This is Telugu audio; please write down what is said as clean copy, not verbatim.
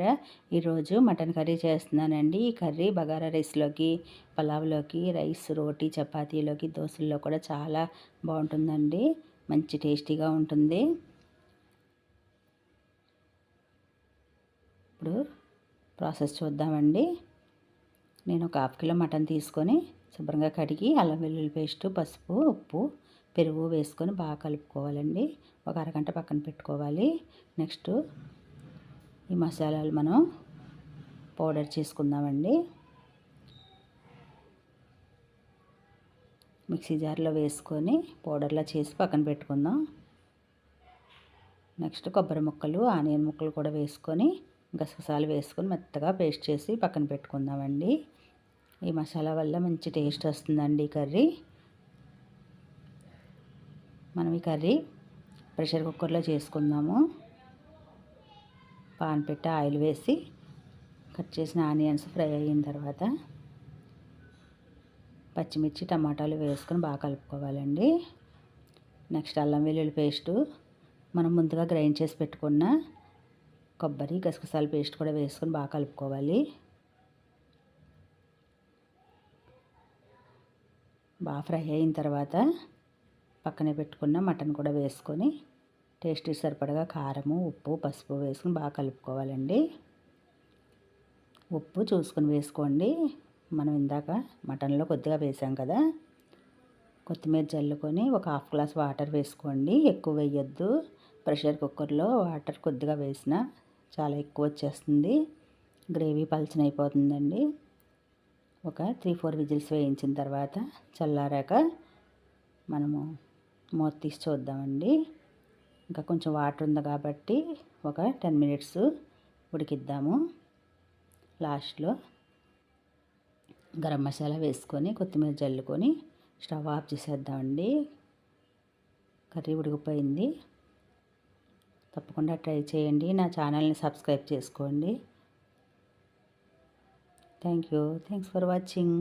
బాగున్నారా? ఈరోజు మటన్ కర్రీ చేస్తున్నానండి. ఈ కర్రీ బగారా రైస్లోకి, పలావ్లోకి, రైస్, రోటీ, చపాతీలోకి, దోశల్లో కూడా చాలా బాగుంటుందండి. మంచి టేస్టీగా ఉంటుంది. ఇప్పుడు ప్రాసెస్ చూద్దామండి. నేను ఒక హాఫ్ కిలో మటన్ తీసుకొని శుభ్రంగా కడిగి అల్లం వెల్లుల్లి పేస్టు, పసుపు, ఉప్పు, పెరుగు వేసుకొని బాగా కలుపుకోవాలండి. ఒక అరగంట పక్కన పెట్టుకోవాలి. నెక్స్ట్ ఈ మసాలాలు మనం పౌడర్ చేసుకుందామండి. మిక్సీ జార్లో వేసుకొని పౌడర్లా చేసి పక్కన పెట్టుకుందాం. నెక్స్ట్ కొబ్బరి ముక్కలు, ఆనియన్ ముక్కలు కూడా వేసుకొని గసగసాలు వేసుకొని మెత్తగా పేస్ట్ చేసి పక్కన పెట్టుకుందామండి. ఈ మసాలా వల్ల మంచి టేస్ట్ వస్తుందండి ఈ కర్రీ. మనం ఈ కర్రీ ప్రెషర్ కుక్కర్లో చేసుకుందాము. పాన్ పెట్టి ఆయిల్ వేసి కట్ చేసిన ఆనియన్స్ ఫ్రై అయిన తర్వాత పచ్చిమిర్చి, టమాటాలు వేసుకొని బాగా కలుపుకోవాలండి. నెక్స్ట్ అల్లం వెల్లుల్లి పేస్టు, మనం ముందుగా గ్రైండ్ చేసి పెట్టుకున్న కొబ్బరి, గసగసాల పేస్ట్ కూడా వేసుకొని బాగా కలుపుకోవాలి. బాగా ఫ్రై అయిన తర్వాత పక్కనే పెట్టుకున్న మటన్ కూడా వేసుకొని టేస్ట్కి సరిపడగా కారము, ఉప్పు, పసుపు వేసుకొని బాగా కలుపుకోవాలండి. ఉప్పు చూసుకొని వేసుకోండి. మనం ఇందాక మటన్లో కొద్దిగా వేసాం కదా. కొత్తిమీర జల్లుకొని ఒక హాఫ్ గ్లాస్ వాటర్ వేసుకోండి. ఎక్కువ వేయొద్దు. ప్రెషర్ కుక్కర్లో వాటర్ కొద్దిగా వేసినా చాలా ఎక్కువ వచ్చేస్తుంది, గ్రేవీ పలచన అయిపోతుందండి. ఒక 3-4 విజిల్స్ వేయించిన తర్వాత చల్లారాక మనము మూత తీసి చూద్దామండి. ఇంకా కొంచెం వాటర్ ఉంది కాబట్టి ఒక 10 మినిట్స్ ఉడికిద్దాము. లాస్ట్లో గరం మసాలా వేసుకొని కొత్తిమీర జల్లుకొని స్టవ్ ఆఫ్ చేసేద్దామండి. కర్రీ ఉడికిపోయింది. తప్పకుండా ట్రై చేయండి. నా ఛానల్ని సబ్స్క్రైబ్ చేసుకోండి. Thanks for watching.